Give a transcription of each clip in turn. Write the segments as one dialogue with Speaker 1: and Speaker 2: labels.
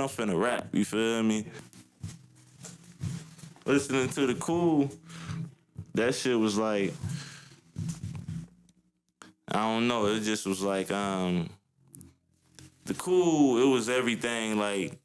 Speaker 1: I'm finna rap. You feel me? Listening to the Cool, that shit was like, I don't know. It just was like, the Cool. It was everything. Like,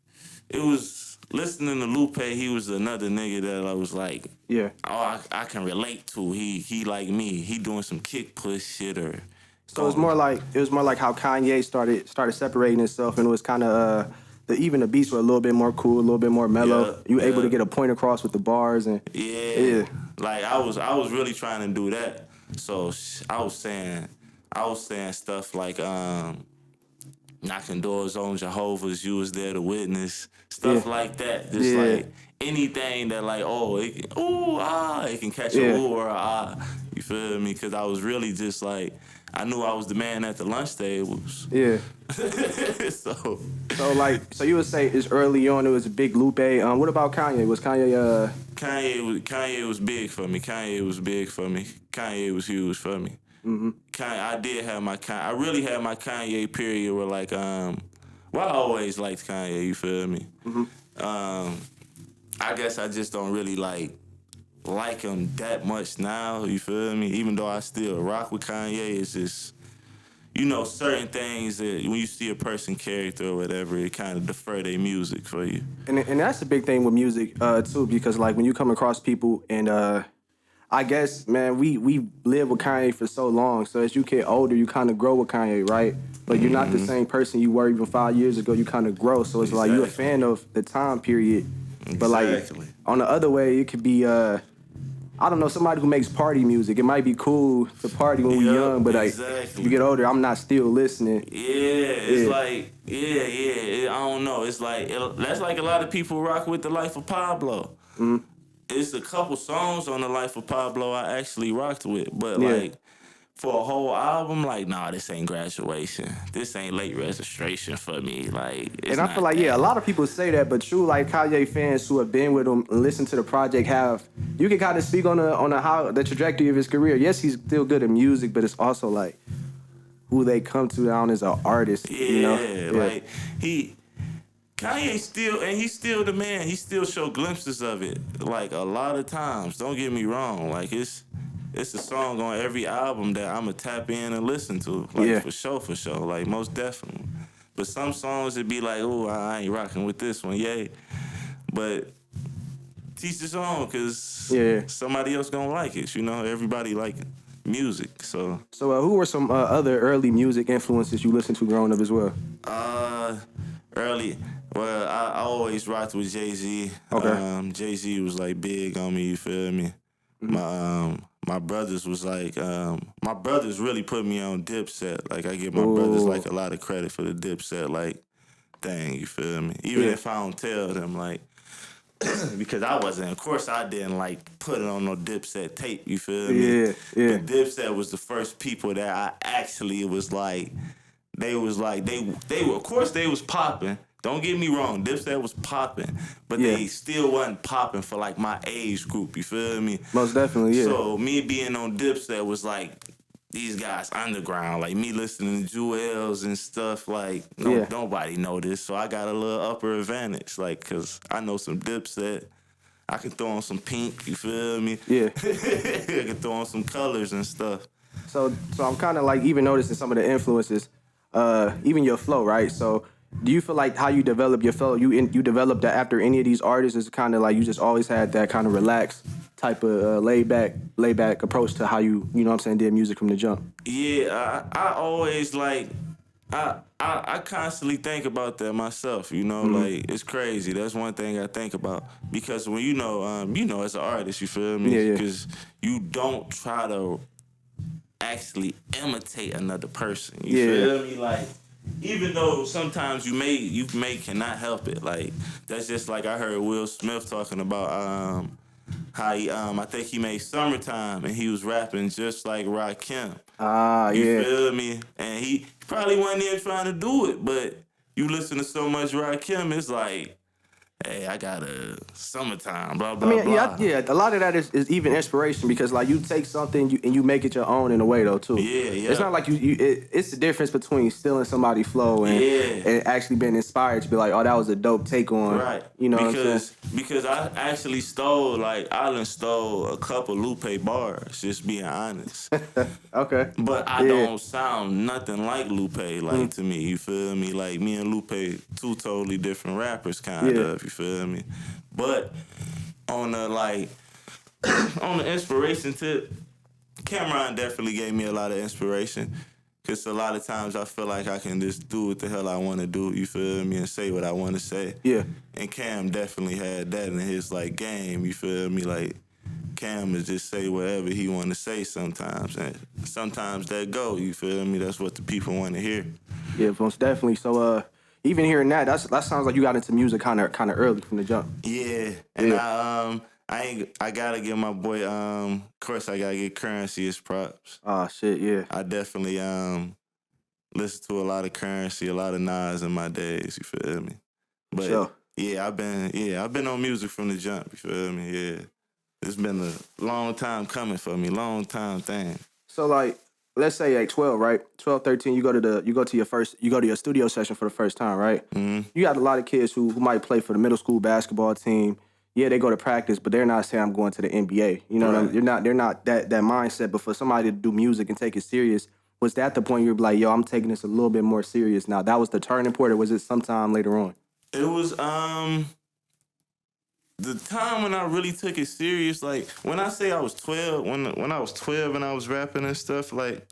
Speaker 1: it was listening to Lupe. He was another nigga that I was like,
Speaker 2: Yeah.
Speaker 1: oh, I can relate to. He like me. He doing some kick push shit or.
Speaker 2: So it was more like how Kanye started separating himself, and it was kind of even the beats were a little bit more cool, a little bit more mellow.
Speaker 1: Yeah,
Speaker 2: You were able to
Speaker 1: yeah.
Speaker 2: get a point across with the bars, and
Speaker 1: Yeah. Like I was really trying to do that. So I was saying stuff like knocking doors on Jehovah's, you was there to witness, stuff like that. Just like anything that like, oh, it can, it can catch a ooh or a ah. You feel me? Because I was really just like, I knew I was the man at the lunch tables.
Speaker 2: Yeah.
Speaker 1: so
Speaker 2: So you would say it's early on it was a big Lupe. What about Kanye? Was Kanye
Speaker 1: Kanye was big for me. Kanye was big for me. Kanye was huge for me.
Speaker 2: Mm-hmm.
Speaker 1: I really had my Kanye period where like I always liked Kanye, you feel me?
Speaker 2: Mm-hmm.
Speaker 1: I guess I just don't really like him that much now, you feel me? Even though I still rock with Kanye, it's just, you know, certain things that when you see a person character or whatever, it kind of defer their music for you.
Speaker 2: And that's the big thing with music too, because like when you come across people and I guess, man, we live with Kanye for so long. So as you get older, you kind of grow with Kanye, right? But you're not the same person you were even 5 years ago. You kind of grow. So it's like you're a fan of the time period. But like on the other way, it could be, I don't know, somebody who makes party music. It might be cool to party when we're young, but like you get older, I'm not still listening.
Speaker 1: It's like, I don't know. It's like, that's like a lot of people rock with The Life of Pablo.
Speaker 2: Mm-hmm.
Speaker 1: It's a couple songs on The Life of Pablo I actually rocked with, but like for a whole album, like, nah, this ain't Graduation. This ain't Late Registration for me. Like, it's
Speaker 2: and I feel like a lot of people say that, but true, like Kanye fans who have been with him and listened to the project you can kind of speak on how the trajectory of his career. Yes, he's still good at music, but it's also like who they come to down as an artist. You know?
Speaker 1: Like Kanye he's still the man. He still show glimpses of it, like a lot of times. Don't get me wrong. Like it's a song on every album that I'ma tap in and listen to. Like for sure. Like most definitely. But some songs it'd be like, oh, I ain't rocking with this one, yay. But teach his own, cause somebody else gonna like it. You know, everybody like music. So
Speaker 2: who were some other early music influences you listened to growing up as well?
Speaker 1: Well, I always rocked with Jay-Z.
Speaker 2: Okay.
Speaker 1: Jay-Z was like big on me, you feel me? Mm-hmm. My brothers was like, my brothers really put me on Dipset. Like I give my brothers like a lot of credit for the Dipset like thing, you feel me? Even if I don't tell them, like, because of course I didn't like put it on no Dipset tape, you feel me?
Speaker 2: Yeah.
Speaker 1: But Dipset was the first people that I actually was like, they were, of course they was popping. Don't get me wrong, Dipset was popping, but they still wasn't popping for like my age group, you feel me?
Speaker 2: Most definitely, yeah.
Speaker 1: So me being on Dipset was like, these guys underground, like me listening to Jewels and stuff, like nobody know this, so I got a little upper advantage, like, cause I know some Dipset. I can throw on some Pink, you feel me?
Speaker 2: Yeah.
Speaker 1: I can throw on some colors and stuff.
Speaker 2: So I'm kind of like even noticing some of the influences, even your flow, right? So do you feel like how you develop your flow, you developed that after any of these artists? Is kind of like you just always had that kind of relaxed type of laid back approach to how you know what I'm saying, did music from the jump?
Speaker 1: Yeah, I always like, I constantly think about that myself, you know, like it's crazy. That's one thing I think about, because when you know as an artist, you feel me? Because you don't try to actually imitate another person. You feel me? Like, even though sometimes you may cannot help it. Like, that's just like I heard Will Smith talking about how he I think he made Summertime and he was rapping just like Rakim. You feel me? And he probably wasn't even trying to do it, but you listen to so much Rakim, it's like hey, I got a summertime, blah
Speaker 2: I
Speaker 1: blah
Speaker 2: mean,
Speaker 1: blah.
Speaker 2: yeah. A lot of that is even inspiration because like you take something and you make it your own in a way though too.
Speaker 1: Yeah,
Speaker 2: It's
Speaker 1: yeah.
Speaker 2: not like it's the difference between stealing somebody's flow
Speaker 1: Yeah.
Speaker 2: and actually being inspired to be like, oh, that was a dope take on.
Speaker 1: Right.
Speaker 2: You know what I'm saying?
Speaker 1: Because I actually stole, like, I done stole a couple Lupe bars, just being honest.
Speaker 2: Okay.
Speaker 1: But I
Speaker 2: Yeah.
Speaker 1: don't sound nothing like Lupe, like, to me, you feel me? Like, me and Lupe, two totally different rappers, kind
Speaker 2: Yeah.
Speaker 1: of, you feel me? But on the, like, on the inspiration tip, Cameron definitely gave me a lot of inspiration. Cause a lot of times I feel like I can just do what the hell I want to do, you feel me, and say what I want to say.
Speaker 2: Yeah.
Speaker 1: And Cam definitely had that in his like game, you feel me? Like Cam is just say whatever he want to say sometimes, and sometimes that go, you feel me? That's what the people want to hear.
Speaker 2: Yeah, most definitely. So even hearing that sounds like you got into music kind of early from the jump.
Speaker 1: Yeah, and
Speaker 2: Yeah.
Speaker 1: I gotta give my boy of course I gotta give Currency his props.
Speaker 2: Oh shit, yeah.
Speaker 1: I definitely listened to a lot of Currency, a lot of Nas in my days. You feel me? But
Speaker 2: Sure.
Speaker 1: I've been on music from the jump. You feel me? Yeah, it's been a long time coming for me, long time thing.
Speaker 2: So like, let's say at 12, right? 12, 13, you go to your studio session for the first time, right?
Speaker 1: Mm-hmm.
Speaker 2: You got a lot of kids who might play for the middle school basketball team. Yeah, they go to practice, but they're not saying I'm going to the NBA. You know what I mean?
Speaker 1: Right.
Speaker 2: They're not that mindset. But for somebody to do music and take it serious, was that the point you're like, yo, I'm taking this a little bit more serious now? That was the turning point, or was it sometime later on?
Speaker 1: It was the time when I really took it serious. Like when I say I was 12, when I was 12 and I was rapping and stuff, like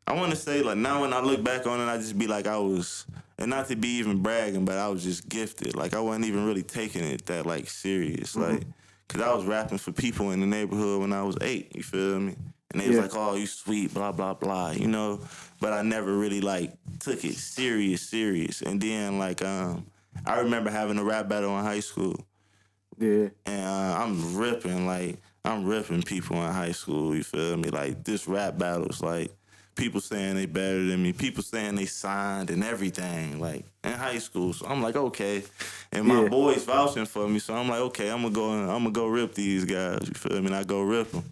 Speaker 1: I want to say like now when I look back on it, I just be like I was, and not to be even bragging, but I was just gifted. Like I wasn't even really taking it that like serious, like because I was rapping for people in the neighborhood when I was 8. You feel me? And they was
Speaker 2: Yeah.
Speaker 1: like, "Oh, you sweet, blah blah blah," you know. But I never really like took it serious. And then like I remember having a rap battle in high school,
Speaker 2: Yeah.
Speaker 1: and I'm ripping people in high school. You feel me? Like this rap battles, like people saying they better than me, people saying they signed and everything, like in high school. So I'm like, okay, and my
Speaker 2: Yeah.
Speaker 1: boys vouching for me. So I'm like, okay, I'm gonna go rip these guys. You feel me? And I go rip them.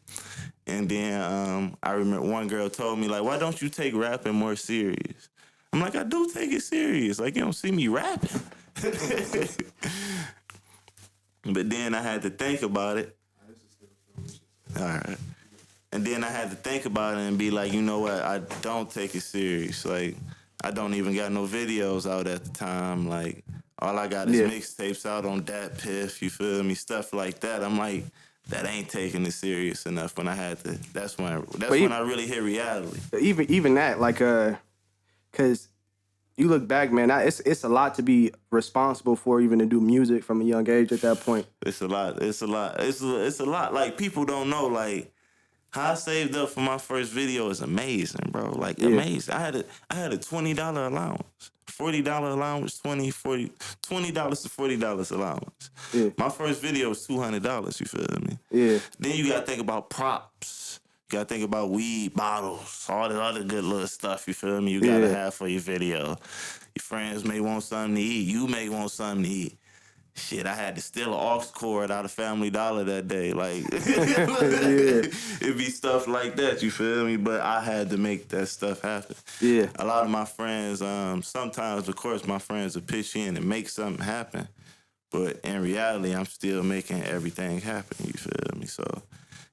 Speaker 1: And then I remember one girl told me like, why don't you take rapping more serious? I'm like, I do take it serious. Like you don't see me rapping. But then I had to think about it. All right. And then I had to think about it and be like, you know what? I don't take it serious. Like, I don't even got no videos out at the time. Like, all I got is
Speaker 2: Yeah.
Speaker 1: mixtapes out on Dat Piff, you feel me? Stuff like that. I'm like, that ain't taking it serious enough when I had to. That's when I really hit reality.
Speaker 2: Even that, like, cause you look back, man, it's a lot to be responsible for, even to do music from a young age at that point.
Speaker 1: It's a lot. It's a lot. It's a lot. Like, people don't know, like, how I saved up for my first video is amazing, bro. Like,
Speaker 2: Yeah.
Speaker 1: amazing. I had a $20 allowance. $40 allowance, $20 to $40 allowance.
Speaker 2: Yeah.
Speaker 1: My first video was $200, you feel me?
Speaker 2: Yeah.
Speaker 1: Then you gotta think about props. You gotta think about weed bottles, all the other good little stuff, you feel me? You gotta
Speaker 2: Yeah.
Speaker 1: have for your video. Your friends may want something to eat. You may want something to eat. Shit, I had to steal an aux cord out of Family Dollar that day. Like, it'd be stuff like that, you feel me? But I had to make that stuff happen.
Speaker 2: Yeah.
Speaker 1: A lot of my friends, sometimes, of course, my friends will pitch in and make something happen. But in reality, I'm still making everything happen, you feel me? So,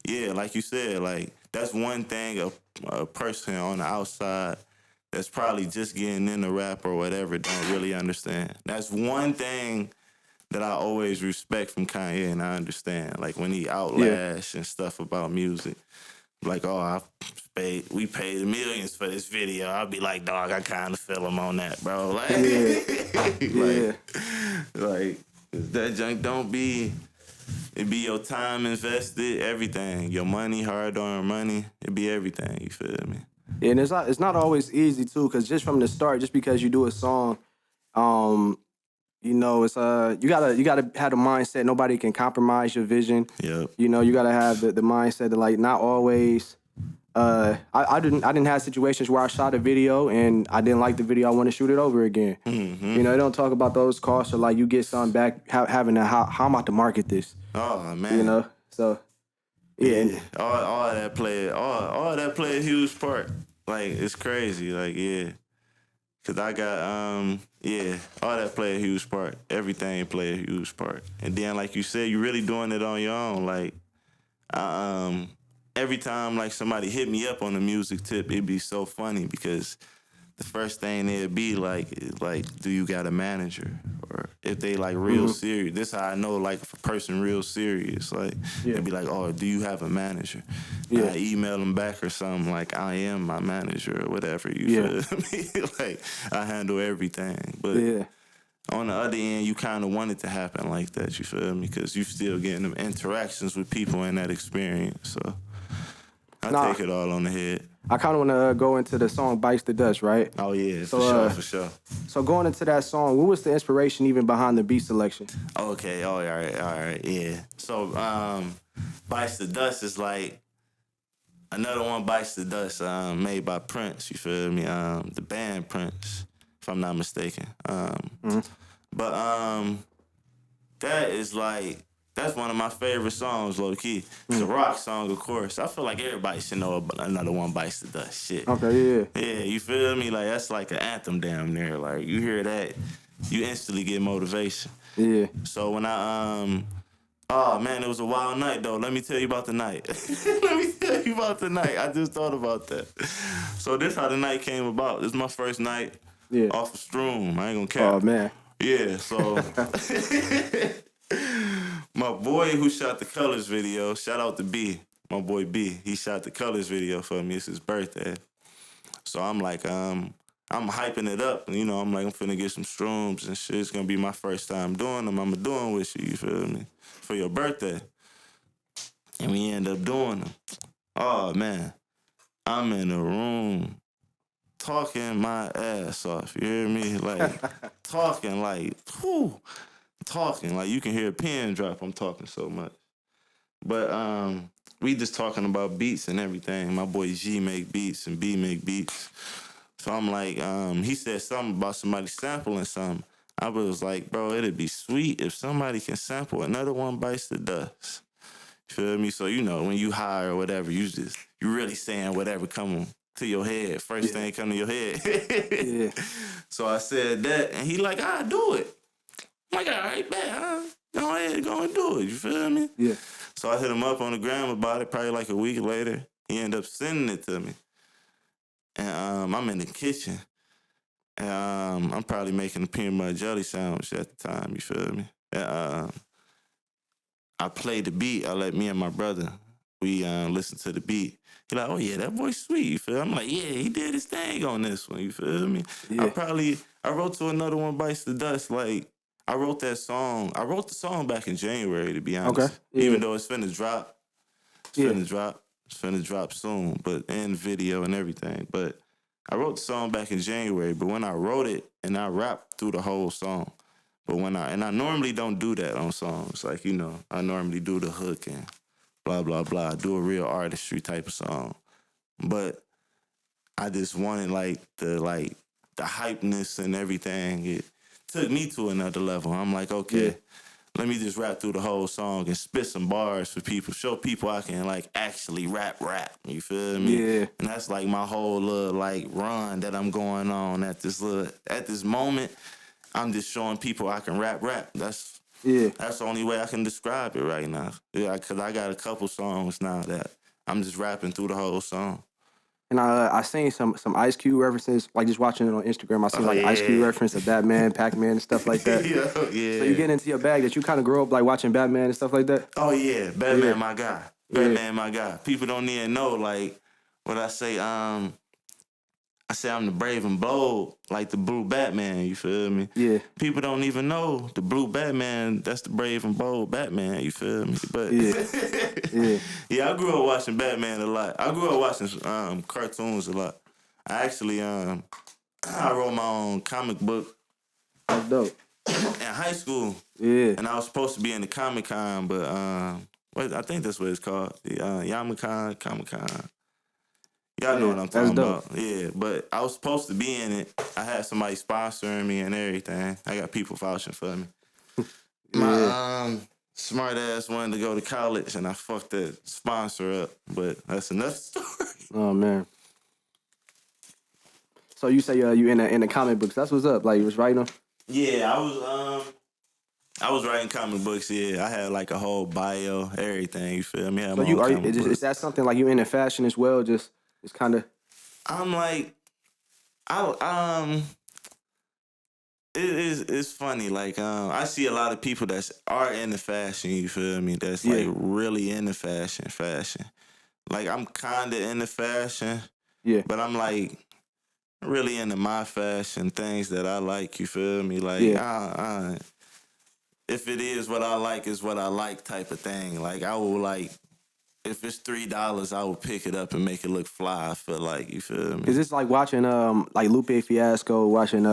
Speaker 1: yeah, like you said, like, that's one thing a person on the outside that's probably just getting into rap or whatever don't really understand. That's one thing that I always respect from Kanye, and I understand. Like when he outlash and stuff about music, like, oh, we paid millions for this video. I'll be like, dog, I kind of feel him on that, bro. Like,
Speaker 2: Yeah.
Speaker 1: like that junk don't be. It be your time invested, everything, your money, hard-earned money. It be everything. You feel me?
Speaker 2: Yeah, and it's not always easy too, because just from the start, just because you do a song, you know, it's you gotta have the mindset nobody can compromise your vision.
Speaker 1: Yep.
Speaker 2: You know, you gotta have the mindset that like not always I didn't have situations where I shot a video and I didn't like the video. I want to shoot it over again. You know, they don't talk about those costs or like you get something back having to how I'm about to market this.
Speaker 1: Oh man.
Speaker 2: You know, so yeah.
Speaker 1: Yeah, all that play a huge part. Like it's crazy. Like yeah, cause I got all that play a huge part. Everything play a huge part. And then like you said, you really doing it on your own. Like every time like somebody hit me up on the music tip, it'd be so funny because the first thing they'd be like is like, do you got a manager? Or if they like real serious, this how I know like if a person real serious, like they'd be like, oh, do you have a manager?
Speaker 2: Yeah.
Speaker 1: I email them back or something like, I am my manager or whatever. You feel me? Like I handle everything, but on the other end, you kind of want it to happen like that. You feel me? Because you still getting them interactions with people in that experience. So I take it all on the head.
Speaker 2: I kind of want to go into the song "Bites the Dust," right?
Speaker 1: Oh yeah, for sure.
Speaker 2: So going into that song, what was the inspiration even behind the beat selection?
Speaker 1: Okay, all right, yeah. So Bites the Dust is like another one. Bites the Dust, made by Prince. You feel me? The band Prince, if I'm not mistaken. But that is like. That's one of my favorite songs, low key. It's a rock song, of course. I feel like everybody should know another one bites the dust. Shit.
Speaker 2: Okay, yeah.
Speaker 1: Yeah, you feel me? Like that's like an anthem down there. Like you hear that, you instantly get motivation.
Speaker 2: Yeah.
Speaker 1: So when oh man, it was a wild night though. Let me tell you about the night. Let me tell you about the night. I just thought about that. So this how the night came about. This is my first night off of Stroom. I ain't gonna cap.
Speaker 2: Oh man.
Speaker 1: Yeah, so my boy who shot the Colors video, shout out to B, my boy B. He shot the Colors video for me. It's his birthday. So I'm like, I'm hyping it up. You know, I'm like, I'm finna get some Strooms and shit. It's gonna be my first time doing them. I'm doing with you, you feel me? For your birthday. And we end up doing them. Oh, man. I'm in the room talking my ass off. You hear me? Like, talking like, whew. Talking like you can hear a pin drop. I'm talking so much, but we just talking about beats and everything. My boy G make beats and B make beats. So I'm like, he said something about somebody sampling something. I was like, bro, it'd be sweet if somebody can sample another one bites the dust. You feel me? So you know when you high or whatever, you really saying whatever come to your head. First thing come to your head. So I said that, and he like, I'll do it. I'm like, all right, man, go ahead, go and do it. You feel me?
Speaker 2: Yeah.
Speaker 1: So I hit him up on the gram about it. Probably like a week later, he ended up sending it to me. And I'm in the kitchen, and I'm probably making a peanut butter jelly sandwich at the time. You feel me? And I played the beat. I let me and my brother we listen to the beat. He like, oh yeah, that boy's sweet. You feel? I'm like, yeah, he did his thing on this one. You feel me?
Speaker 2: Yeah.
Speaker 1: I wrote to another one bites the dust like. I wrote that song. I wrote the song back in January, to be honest.
Speaker 2: Okay. Yeah.
Speaker 1: Even though it's finna drop. It's finna drop soon, but in video and everything. But I wrote the song back in January, but when I wrote it and I rapped through the whole song. But I normally don't do that on songs. Like, you know, I normally do the hook and blah, blah, blah. Do a real artistry type of song. But I just wanted the hypeness and everything. It took me to another level. I'm like, okay, let me just rap through the whole song and spit some bars for people, show people I can like actually rap. You feel me?
Speaker 2: Yeah.
Speaker 1: And that's like my whole little like run that I'm going on at this moment. I'm just showing people I can rap. That's the only way I can describe it right now. Yeah, because I got a couple songs now that I'm just rapping through the whole song.
Speaker 2: And I seen some Ice Cube references, like just watching it on Instagram. I seen Ice Cube reference of Batman, Pac-Man, and stuff like that.
Speaker 1: Yeah.
Speaker 2: So you get into your bag that you kind of grow up like watching Batman and stuff like that.
Speaker 1: Oh yeah, Batman, my guy. Batman, my guy. People don't even know like what I say. I say I'm the brave and bold, like the blue Batman. You feel me?
Speaker 2: Yeah.
Speaker 1: People don't even know the blue Batman. That's the brave and bold Batman. You feel me? But yeah, I grew up watching Batman a lot. I grew up watching cartoons a lot. I actually I wrote my own comic book.
Speaker 2: That's dope.
Speaker 1: In high school.
Speaker 2: Yeah.
Speaker 1: And I was supposed to be in the Comic-Con, but I think that's what it's called. The Yamacon, Comic-Con. Y'all know
Speaker 2: Yeah,
Speaker 1: what I'm
Speaker 2: that's
Speaker 1: talking
Speaker 2: dope.
Speaker 1: about. Yeah, but I was supposed to be in it. I had somebody sponsoring me and everything. I got people vouching for me.
Speaker 2: Yeah.
Speaker 1: My smart ass wanted to go to college and I fucked that sponsor up. But that's another story.
Speaker 2: Oh man. So you say you in the comic books. That's what's up. Like you was writing them.
Speaker 1: Yeah, I was writing comic books. Yeah, I had like a whole bio, everything. You feel me? I had
Speaker 2: So
Speaker 1: my own
Speaker 2: you are
Speaker 1: comic
Speaker 2: is
Speaker 1: book.
Speaker 2: that something like you into fashion as well? Just it's kind of
Speaker 1: I'm like, I it's funny. Like I see a lot of people that are into fashion. You feel me? That's like
Speaker 2: yeah,
Speaker 1: really into fashion. Like I'm kinda into fashion,
Speaker 2: yeah,
Speaker 1: but I'm like really into my fashion things that I like. You feel me? Like
Speaker 2: yeah.
Speaker 1: if it is what I like, is what I like type of thing. Like I will like if it's $3, I will pick it up and make it look fly. I feel like you feel me.
Speaker 2: Cause it's like watching like Lupe Fiasco, watching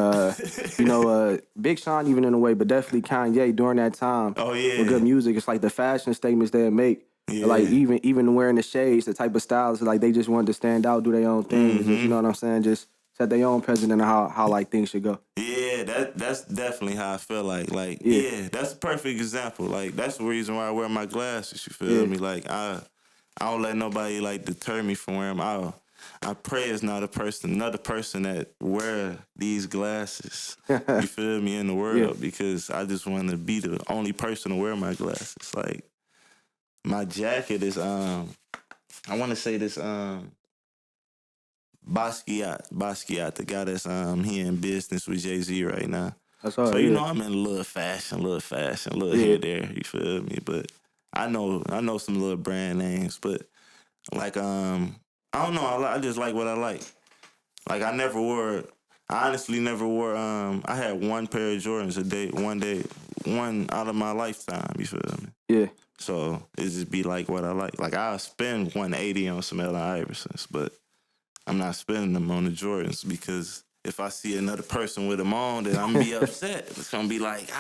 Speaker 2: Big Sean even in a way, but definitely Kanye during that time
Speaker 1: Oh
Speaker 2: with good
Speaker 1: yeah,
Speaker 2: music. It's like the fashion statements they make. Like
Speaker 1: yeah.
Speaker 2: even wearing the shades, the type of styles, like they just wanted to stand out, do their own thing, and just you know what I'm saying, just set their own precedent of how like things should go.
Speaker 1: Yeah, that's definitely how I feel like
Speaker 2: Yeah,
Speaker 1: yeah, that's a perfect example. Like that's the reason why I wear my glasses. You feel
Speaker 2: yeah,
Speaker 1: me? Like I don't let nobody like deter me from wearing them. I pray it's not another person that wear these glasses. You feel me in the
Speaker 2: yeah.
Speaker 1: world because I just want to be the only person to wear my glasses. Like my jacket is I want to say this Basquiat, the guy that's he in business with Jay-Z right now.
Speaker 2: That's
Speaker 1: So
Speaker 2: all.
Speaker 1: you
Speaker 2: Yeah,
Speaker 1: know I'm in a little fashion, little
Speaker 2: yeah.
Speaker 1: here there. You feel me? But I know some little brand names, but like I don't know. I just like what I like. Like I honestly never wore. I had one pair of Jordans one day, one out of my lifetime. You feel me?
Speaker 2: Yeah.
Speaker 1: So it just be like what I like. Like I spend 180 on some Allen Iversons, but I'm not spending them on the Jordans because if I see another person with them on, then I'm gonna be upset. It's gonna be like,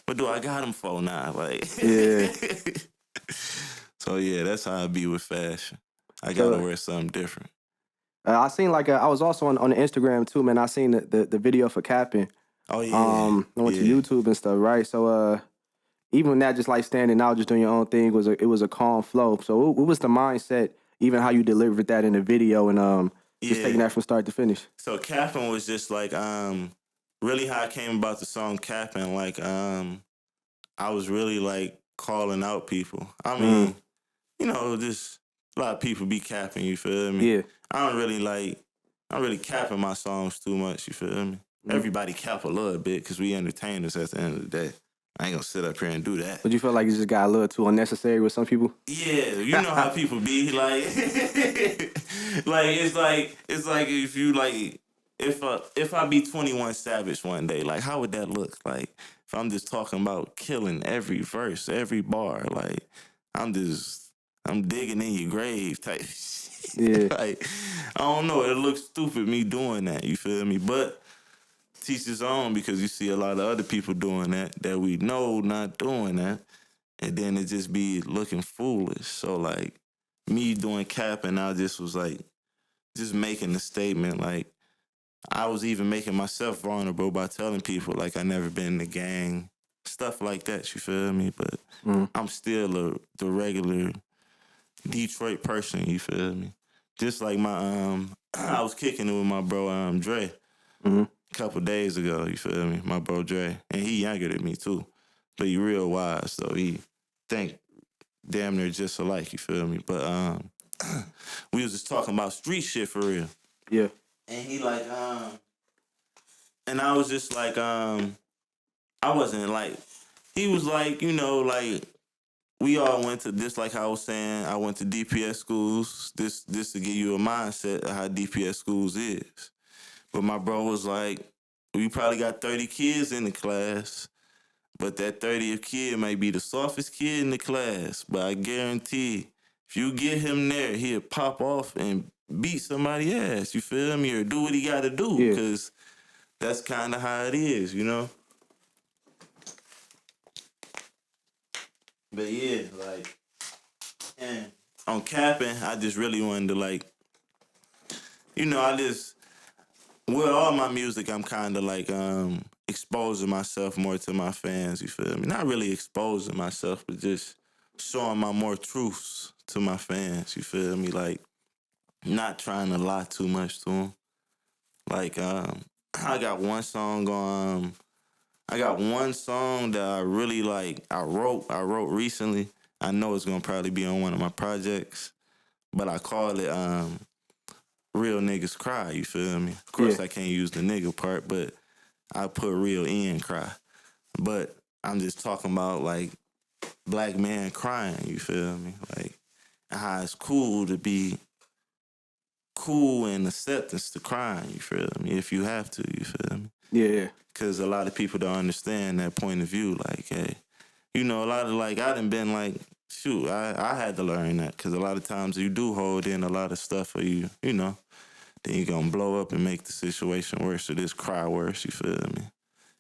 Speaker 1: what do I got them for now? Like,
Speaker 2: Yeah.
Speaker 1: so yeah, that's how I be with fashion. I gotta
Speaker 2: So
Speaker 1: wear something different.
Speaker 2: I seen like I was also on the Instagram too, man. I seen the video for capping.
Speaker 1: Oh yeah,
Speaker 2: I went to
Speaker 1: yeah,
Speaker 2: YouTube and stuff, right? So even that just like standing out, just doing your own thing it was a calm flow. So what was the mindset, even how you delivered that in the video and just
Speaker 1: yeah.
Speaker 2: taking that from start to finish?
Speaker 1: So capping was just like really how I came about the song capping. Like I was really like calling out people. I
Speaker 2: Mm,
Speaker 1: mean, you know, just a lot of people be capping, you feel me?
Speaker 2: yeah.
Speaker 1: I don't really like, I don't really capping my songs too much, you feel me?
Speaker 2: Mm.
Speaker 1: Everybody cap a little bit because we entertainers at the end of the day. I ain't gonna sit up here and do that.
Speaker 2: But you feel like it just got a little too unnecessary with some people?
Speaker 1: Yeah, you know how people be like, it's like if you like if I be 21 Savage one day, like how would that look? Like if I'm just talking about killing every verse, every bar, like I'm digging in your grave type.
Speaker 2: Yeah.
Speaker 1: Like I don't know, it looks stupid me doing that. You feel me? But teach his own because you see a lot of other people doing that we know not doing that and then it just be looking foolish. So like me doing capping, I just was like just making a statement. Like I was even making myself vulnerable by telling people like I never been in the gang, stuff like that. You feel me? But
Speaker 2: Mm,
Speaker 1: I'm still the regular Detroit person. You feel me? Just like my I was kicking it with my bro Dre
Speaker 2: mm,
Speaker 1: a couple days ago. You feel me? My bro Dre, and he younger than me too, but he real wise. So he think damn near just alike, you feel me? But we was just talking about street shit for real.
Speaker 2: yeah.
Speaker 1: And he like and I was just like I wasn't like he was like, you know, like we all went to this like I was saying, I went to DPS schools. This to give you a mindset of how DPS schools is. But my bro was like, we probably got 30 kids in the class. But that 30th kid might be the softest kid in the class. But I guarantee if you get him there, he'll pop off and beat somebody ass. You feel me? Or do what he got to do.
Speaker 2: Yeah.
Speaker 1: Because that's kind of how it is, you know? But yeah, like, and on capping, I just really wanted to, like, I just with all my music, I'm kind of like exposing myself more to my fans. You feel me? Not really exposing myself, but just showing my more truths to my fans. You feel me? Like not trying to lie too much to them. Like I got one song on. I got one song that I really like. I wrote recently. I know it's gonna probably be on one of my projects, but I call it "Real Niggas Cry." You feel me? Of course,
Speaker 2: Yeah.
Speaker 1: I can't use the nigga part, but I put "real" in cry. But I'm just talking about like black man crying. You feel me? Like how it's cool to be cool and acceptance to crying. You feel me? If you have to, you feel me?
Speaker 2: Yeah.
Speaker 1: Because a lot of people don't understand that point of view. Like, hey, a lot of like I done been like, shoot, I had to learn that because a lot of times you do hold in a lot of stuff for then you gonna blow up and make the situation worse or just cry worse. You feel me?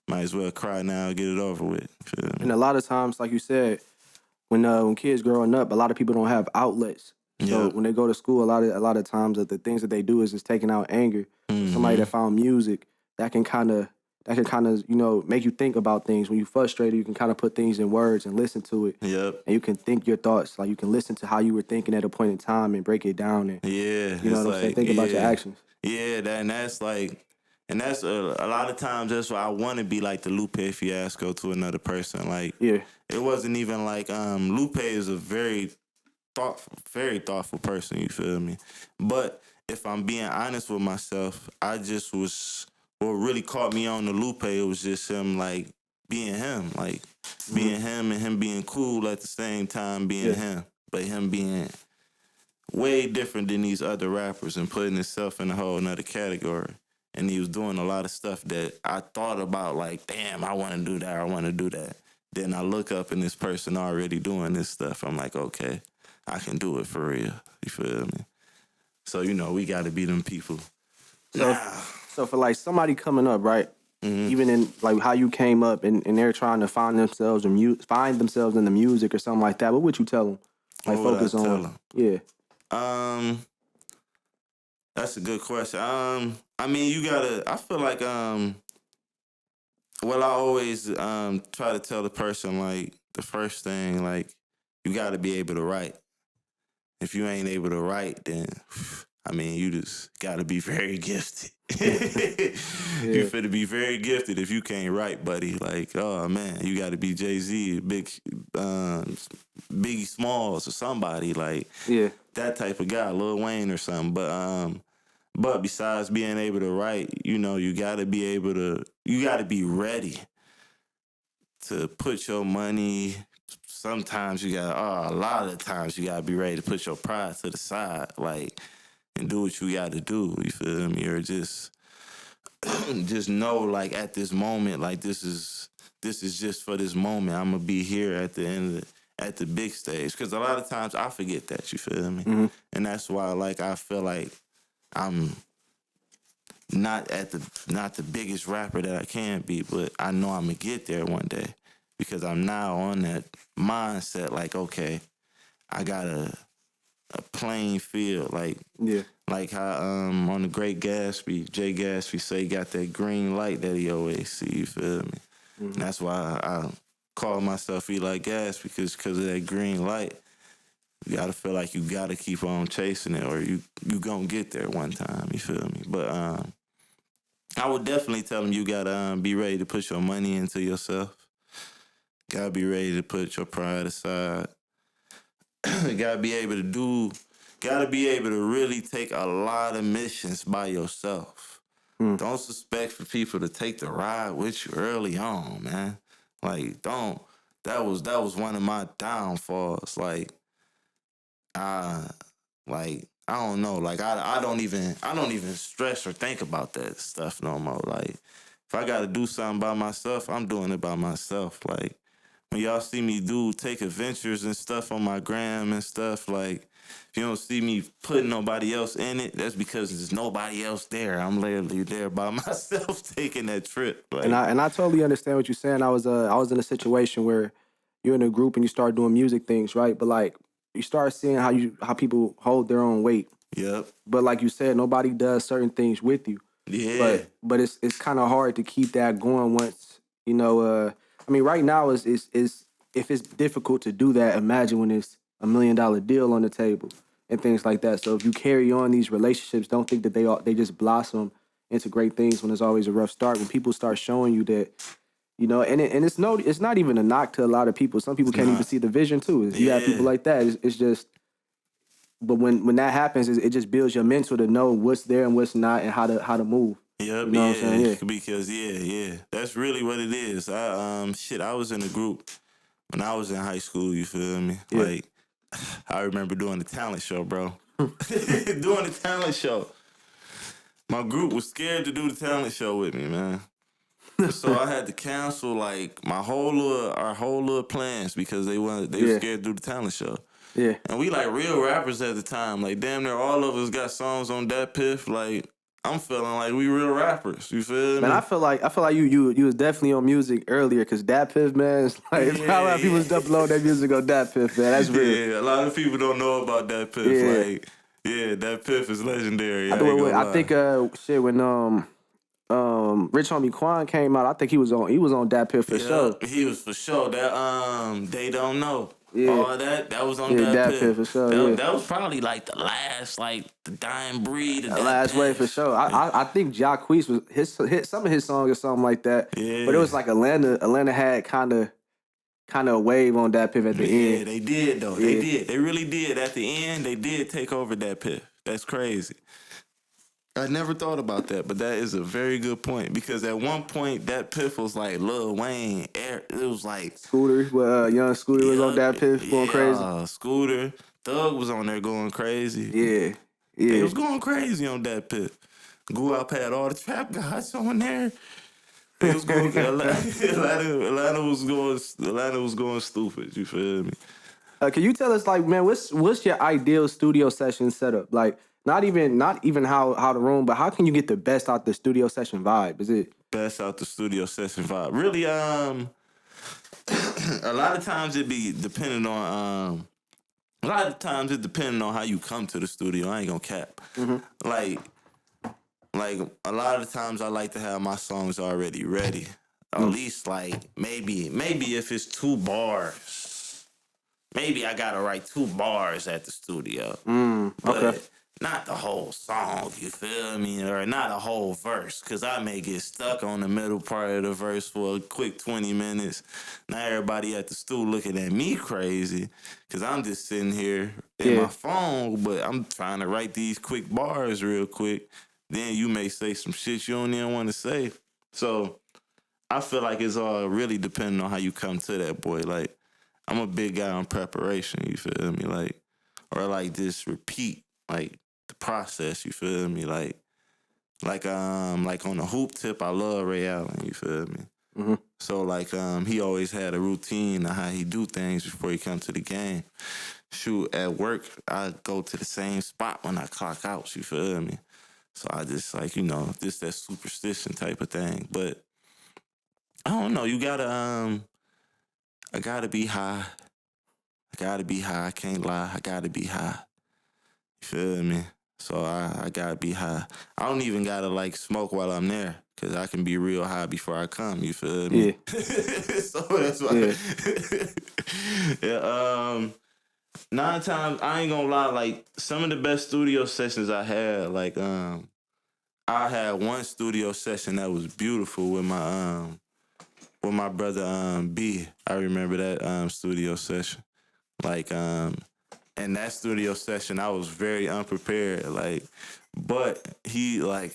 Speaker 1: Might as well cry now, get it over with. You feel me?
Speaker 2: And a lot of times, like you said, when kids growing up, a lot of people don't have outlets. So
Speaker 1: Yeah.
Speaker 2: when they go to school, a lot of times the things that they do is just taking out anger. So somebody
Speaker 1: Mm-hmm.
Speaker 2: that found music that can kind of make you think about things. When you're frustrated, you can kind of put things in words and listen to it,
Speaker 1: Yep.
Speaker 2: and you can think your thoughts. Like you can listen to how you were thinking at a point in time and break it down, and
Speaker 1: Yeah.
Speaker 2: you know
Speaker 1: It's
Speaker 2: what I'm saying.
Speaker 1: like,
Speaker 2: Think about your
Speaker 1: yeah.
Speaker 2: actions.
Speaker 1: Yeah, and that's like, and that's a lot of times that's why I want to be like the Lupe Fiasco to another person. Like,
Speaker 2: Yeah,
Speaker 1: it wasn't even like Lupe is a very thoughtful person. You feel me? But if I'm being honest with myself, I just was what really caught me on the Lupe. It was just him like being him, like
Speaker 2: hmm
Speaker 1: being him and him being cool at the same time being
Speaker 2: yeah,
Speaker 1: him, but him being way different than these other rappers and putting himself in a whole another category. And he was doing a lot of stuff that I thought about, like, damn, I want to do that, I want to do that. Then I look up and this person already doing this stuff. I'm like, okay, I can do it for real. You feel me? So, we got to be them people.
Speaker 2: So, so for like somebody coming up, right?
Speaker 1: Mm-hmm.
Speaker 2: Even in like how you came up and they're trying to find themselves in the music or something like that. What would you tell them? Like
Speaker 1: What would I
Speaker 2: focus
Speaker 1: tell
Speaker 2: on,
Speaker 1: them?
Speaker 2: yeah,
Speaker 1: That's a good question. I mean, I feel like, well, I always try to tell the person, like, the first thing, like, you got to be able to write. If you ain't able to write, then I mean, you just got to be very gifted. You
Speaker 2: yeah,
Speaker 1: finna be very gifted if you can't write, buddy. Like, oh man, you got to be Jay-Z, Biggie Smalls, or somebody like
Speaker 2: yeah,
Speaker 1: that type of guy, Lil Wayne or something. But besides being able to write, you got to be ready to put your money. Sometimes a lot of the times you gotta be ready to put your pride to the side, like, and do what you gotta do. You feel me? Or just know, like, at this moment, like, this is just for this moment. I'm gonna be here at the end at the big stage, because a lot of times I forget that. You feel me?
Speaker 2: hmm
Speaker 1: And that's why, like, I feel like I'm not the biggest rapper that I can be, but I know I'm gonna get there one day because I'm now on that mindset. Like, okay, I got a playing field.
Speaker 2: yeah,
Speaker 1: Like how on the Great Gatsby, Jay Gatsby say he got that green light that he always see. You feel me? And
Speaker 2: hmm
Speaker 1: that's why I call myself Eli Gatsby because of that green light. You gotta feel like you gotta keep on chasing it, or you gonna get there one time. You feel me? But I would definitely tell them you gotta be ready to put your money into yourself. Gotta be ready to put your pride aside. gotta be able to do. Gotta be able to really take a lot of missions by yourself.
Speaker 2: mm.
Speaker 1: Don't suspect for people to take the ride with you early on, man. Like, don't. That was one of my downfalls. Uh, I don't know. Like, I don't even stress or think about that stuff no more. Like, if I gotta do something by myself, I'm doing it by myself. Like, when y'all see me take adventures and stuff on my gram and stuff, like, if you don't see me putting nobody else in it, that's because there's nobody else there. I'm literally there by myself taking that trip.
Speaker 2: And
Speaker 1: Like,
Speaker 2: I totally understand what you're saying. I was in a situation where you're in a group and you start doing music things, right? But like you start seeing how people hold their own weight.
Speaker 1: Yep.
Speaker 2: But like you said, nobody does certain things with you.
Speaker 1: Yeah.
Speaker 2: But it's kind of hard to keep that going once you know. I mean, right now is if it's difficult to do that, imagine when it's $1 million deal on the table and things like that. So if you carry on these relationships, don't think that they just blossom into great things when it's always a rough start. When people start showing you that, and it's not even a knock to a lot of people. Some people can't even see the vision too. If you have people like that, it's just. But when that happens, it just builds your mental to know what's there and what's not and how to move.
Speaker 1: Yep,
Speaker 2: You know what I'm saying? Yeah.
Speaker 1: because that's really what it is. I was in a group when I was in high school. You feel me?
Speaker 2: Yeah.
Speaker 1: Like, I remember doing the talent show, bro. Doing the talent show. My group was scared to do the talent show with me, man. So I had to cancel like our whole little plans because they were scared to do the talent show.
Speaker 2: Yeah.
Speaker 1: And we like real rappers at the time. Like damn near all of us got songs on that piff. Like I'm feeling like we real rappers. You feel me?
Speaker 2: Man, I feel like you was definitely on music earlier because Dat Piff, man, it's like a lot of people upload their music on Dat Piff, man. That's real.
Speaker 1: Yeah, a lot of people don't know about that piff.
Speaker 2: Yeah.
Speaker 1: Like, yeah, that piff is legendary.
Speaker 2: I think when Rich Homie Quan came out, I think he was on Dat Piff for sure.
Speaker 1: He was for sure. That They Don't Know.
Speaker 2: Yeah.
Speaker 1: All that was on
Speaker 2: Yeah,
Speaker 1: that
Speaker 2: Dat Piff for sure.
Speaker 1: That was probably like the last, like the dying breed of
Speaker 2: The
Speaker 1: that
Speaker 2: last
Speaker 1: piff.
Speaker 2: way for sure. I think Jacquees was his some of his songs or something like that.
Speaker 1: Yeah.
Speaker 2: But it was like Atlanta had kind of a wave on Dat Piff at the
Speaker 1: Yeah,
Speaker 2: end.
Speaker 1: they did though. They did. They really did. At the end, they did take over that piff. That's crazy. I never thought about that, but that is a very good point because at one point that piff was like Lil Wayne. It was like
Speaker 2: Scooter, young Scooter was on Dat Piff going crazy.
Speaker 1: Scooter, Thug was on there going crazy.
Speaker 2: Yeah,
Speaker 1: They was going crazy on that piff. Go Up had all the trap guys on there. They was going. Atlanta was going stupid. You feel me?
Speaker 2: Can you tell us, like, man, what's your ideal studio session setup? Like, not even how the room, but how can you get the best out the studio session vibe? Is it
Speaker 1: Best out the studio session vibe? Really, a lot of times it be depending on a lot of times it depending on how you come to the studio. I ain't gonna cap. Like a lot of times I like to have my songs already ready. At least like maybe if it's 2 bars, maybe I gotta write 2 bars at the studio. But not the whole song, you feel me? Or not a whole verse, because I may get stuck on the middle part of the verse for a quick 20 minutes. Now everybody at the stool looking at me crazy, because I'm just sitting here in my phone, but I'm trying to write these quick bars real quick. Then you may say some shit you don't even want to say. So I feel like it's all really depending on how you come to that, boy. Like, I'm a big guy on preparation, you feel me? Like, or like this repeat, like the process, you feel me? Like on the hoop tip, I love Ray Allen, you feel me? So like he always had a routine of how he do things before he come to the game. Shoot, at work, I go to the same spot when I clock out, you feel me? So I just like, just that superstition type of thing. But I don't know, you gotta I gotta be high. I can't lie. I gotta be high. You feel me? So I gotta be high. I don't even gotta like smoke while I'm there, cause I can be real high before I come. You feel me?
Speaker 2: Yeah.
Speaker 1: So that's why. Yeah. 9 times, I ain't gonna lie. Like some of the best studio sessions I had, like I had one studio session that was beautiful with my brother B. I remember that studio session. Like in that studio session, I was very unprepared. Like, but he like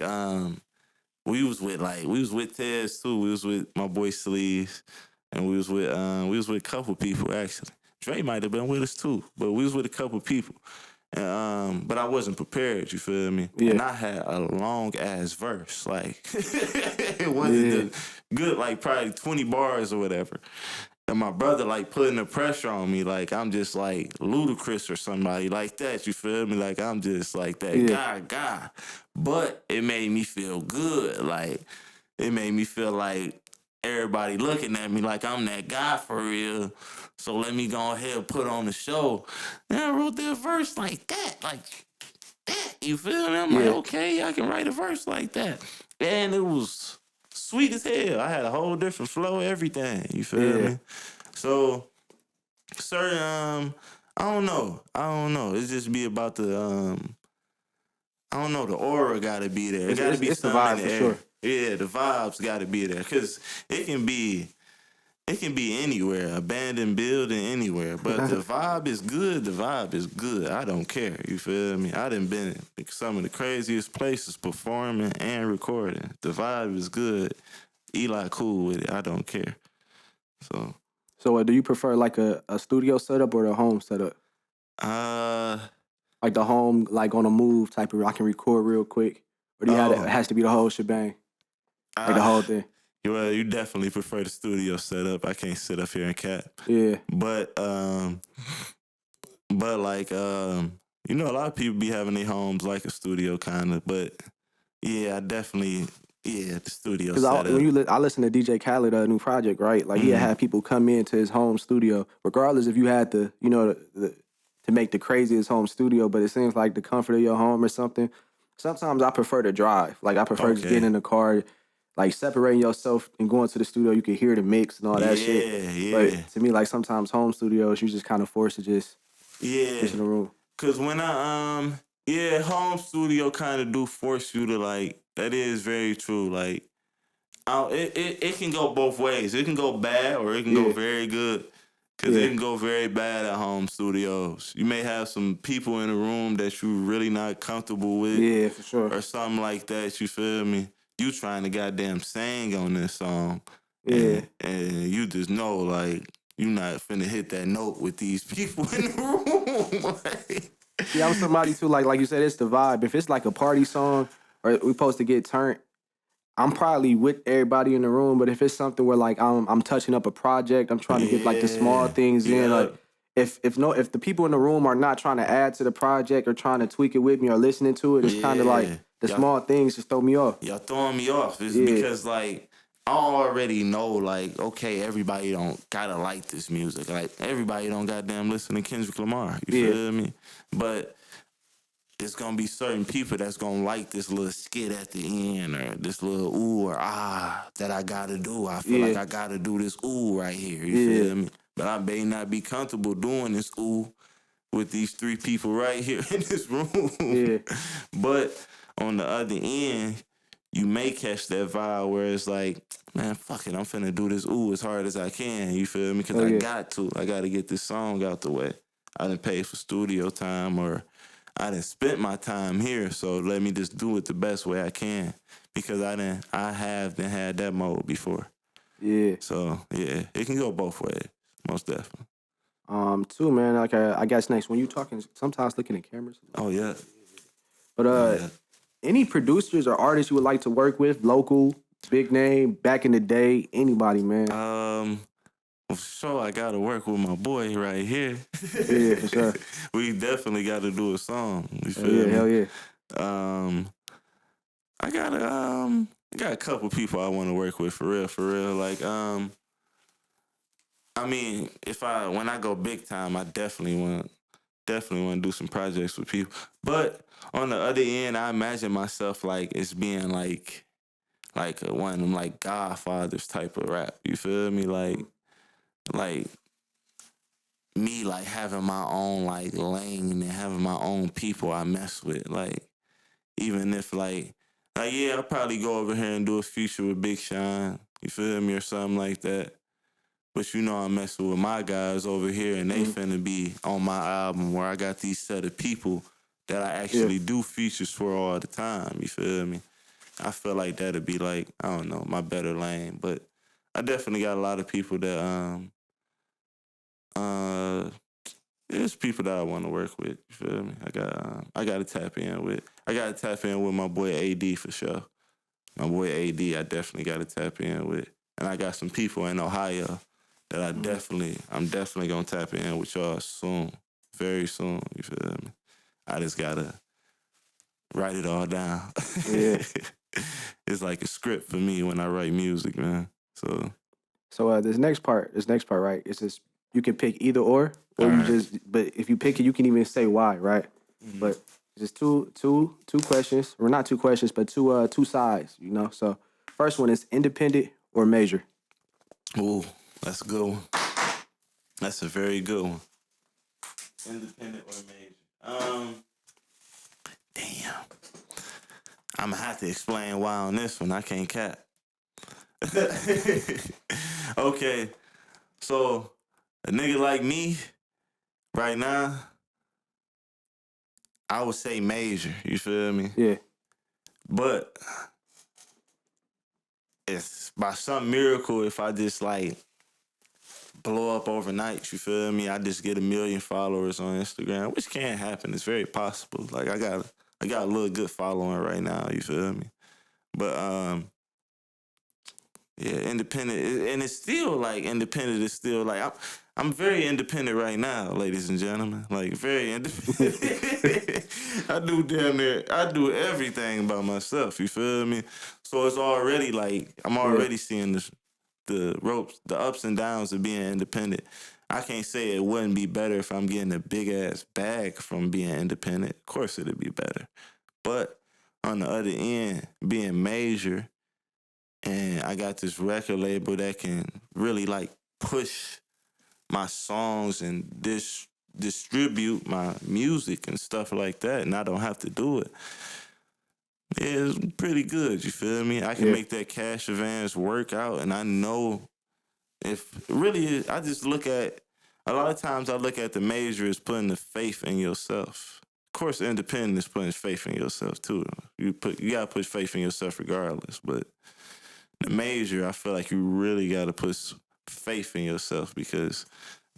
Speaker 1: we was with Tez too. We was with my boy Sleeves, and we was with a couple people actually. Dre might have been with us too, but we was with a couple people. And, but I wasn't prepared, you feel me?
Speaker 2: Yeah.
Speaker 1: And I had a long ass verse. Like it wasn't good, like probably 20 bars or whatever. And my brother like putting the pressure on me, like I'm just like Ludacris or somebody like that, you feel me? Like I'm just like that guy. But it made me feel good. Like it made me feel like everybody looking at me like I'm that guy for real. So let me go ahead and put on the show. And I wrote that verse like that, like that. You feel me? I'm like, okay, I can write a verse like that. And it was sweet as hell. I had a whole different flow, everything. You feel me? So certain I don't know. It's just be about the I don't know, the aura gotta be there. It gotta be
Speaker 2: It's the
Speaker 1: something
Speaker 2: vibe
Speaker 1: in the
Speaker 2: for
Speaker 1: air.
Speaker 2: sure.
Speaker 1: Yeah, the vibes gotta be there. Cause it can be anywhere, abandoned building anywhere. But the vibe is good. The vibe is good. I don't care. You feel me? I done been in some of the craziest places performing and recording. The vibe is good. Eli cool with it. I don't care. So,
Speaker 2: So do you prefer like a studio setup or the home setup?
Speaker 1: uh,
Speaker 2: Like the home, like on a move type of, I can record real quick? Or do you have it has to be the whole shebang? Like the whole thing?
Speaker 1: well, you definitely prefer the studio setup. I can't sit up here and cap.
Speaker 2: Yeah.
Speaker 1: But like you know, a lot of people be having their homes like a studio kind of. But yeah, I definitely the studio
Speaker 2: Because
Speaker 1: setup.
Speaker 2: I listen to DJ Khaled, new project, right? Like he had people come into his home studio, regardless if you had to, you know, to make the craziest home studio. But it seems like the comfort of your home or something. Sometimes I prefer to drive. Like I prefer just getting in the car, like separating yourself and going to the studio. You can hear the mix and all that shit.
Speaker 1: Yeah.
Speaker 2: But to me, like sometimes home studios, you just kind of forced to just
Speaker 1: Yeah.
Speaker 2: in the room.
Speaker 1: Cause when home studio kind of do force you to like. That is very true. Like, it can go both ways. It can go bad or it can go very good. Cause it can go very bad at home studios. You may have some people in the room that you really not comfortable with.
Speaker 2: Yeah, for sure.
Speaker 1: Or something like that. You feel me? You trying to goddamn sing on this song.
Speaker 2: Yeah.
Speaker 1: And you just know like you not finna hit that note with these people in the room. Like,
Speaker 2: See, I'm somebody too, like you said, it's the vibe. If it's like a party song or we supposed to get turned, I'm probably with everybody in the room. But if it's something where like I'm touching up a project, I'm trying to get like the small things in. Like if the people in the room are not trying to add to the project or trying to tweak it with me or listening to it, it's kind of like the small things just throw me off.
Speaker 1: Y'all throwing me off. It's because like I already know like, okay, everybody don't gotta like this music. Like everybody don't goddamn listen to Kendrick Lamar. You feel me? But there's gonna be certain people that's gonna like this little skit at the end or this little ooh or ah that I gotta do. I feel like I gotta do this ooh right here. You feel me? But I may not be comfortable doing this ooh with these three people right here in this room. But on the other end, you may catch that vibe where it's like, man, fuck it, I'm finna do this ooh as hard as I can. You feel me? Because I got to. I got to get this song out the way. I didn't pay for studio time or I didn't spent my time here, so let me just do it the best way I can. Because I have been had that mode before.
Speaker 2: Yeah.
Speaker 1: So yeah, it can go both ways, most definitely.
Speaker 2: Too, man. Like I guess next when you talking, sometimes looking at cameras.
Speaker 1: Oh yeah.
Speaker 2: But any producers or artists you would like to work with, local, big name, back in the day, anybody, man.
Speaker 1: For sure, I gotta work with my boy right here.
Speaker 2: Yeah, for sure.
Speaker 1: We definitely gotta do a song. You feel me?
Speaker 2: Hell yeah.
Speaker 1: I got a couple people I want to work with for real. Like, I mean, when I go big time, I definitely want to do some projects with people. But on the other end, I imagine myself like it's being like one of them like Godfathers type of rap. You feel me? Like me like having my own like lane and having my own people I mess with. Like even if yeah, I'll probably go over here and do a feature with Big Sean. You feel me? Or something like that. But you know I'm messing with my guys over here and they finna be on my album where I got these set of people that I actually do features for all the time. You feel me? I feel like that'd be like, I don't know, my better lane. But I definitely got a lot of people that there's people that I want to work with. You feel me? I got to tap in with. I got to tap in with my boy AD for sure. My boy AD, I definitely got to tap in with. And I got some people in Ohio that I'm definitely gonna tap in with y'all soon, very soon. You feel me? I just gotta write it all down.
Speaker 2: Yeah.
Speaker 3: It's like a script for me when I write music, man.
Speaker 2: So this next part, right? It's just you can pick either or
Speaker 3: All
Speaker 2: you
Speaker 3: right.
Speaker 2: just. But if you pick it, you can even say why, right?
Speaker 3: Mm-hmm.
Speaker 2: But Just two questions, or not two questions, but two sides. You know. So first one is independent or major.
Speaker 1: Ooh, that's a good one. That's a very good one. Independent or major? Damn. I'm gonna have to explain why on this one. I can't cap. Okay, so a nigga like me right now, I would say major. You feel me?
Speaker 2: Yeah.
Speaker 1: But it's by some miracle if I just like blow up overnight. You feel me? I just get 1 million followers on Instagram, which can happen. It's very possible. Like I got a little good following right now. You feel me? But yeah, independent, and it's still like independent is still like I'm very independent right now, ladies and gentlemen. Like very independent. I do everything by myself. You feel me? So it's already like I'm already seeing the ropes, the ups and downs of being independent. I can't say it wouldn't be better if I'm getting a big ass bag from being independent. Of course it'd be better, but on the other end, being major. And I got this record label that can really like push my songs and distribute my music and stuff like that, and I don't have to do it. Yeah, it's pretty good. You feel me? I can
Speaker 2: Yeah.
Speaker 1: make that cash advance work out, and I know if really I just look at a lot of times I look at the major as putting the faith in yourself. Of course, independent is putting faith in yourself too. You gotta put faith in yourself regardless, but the major, I feel like you really got to put faith in yourself because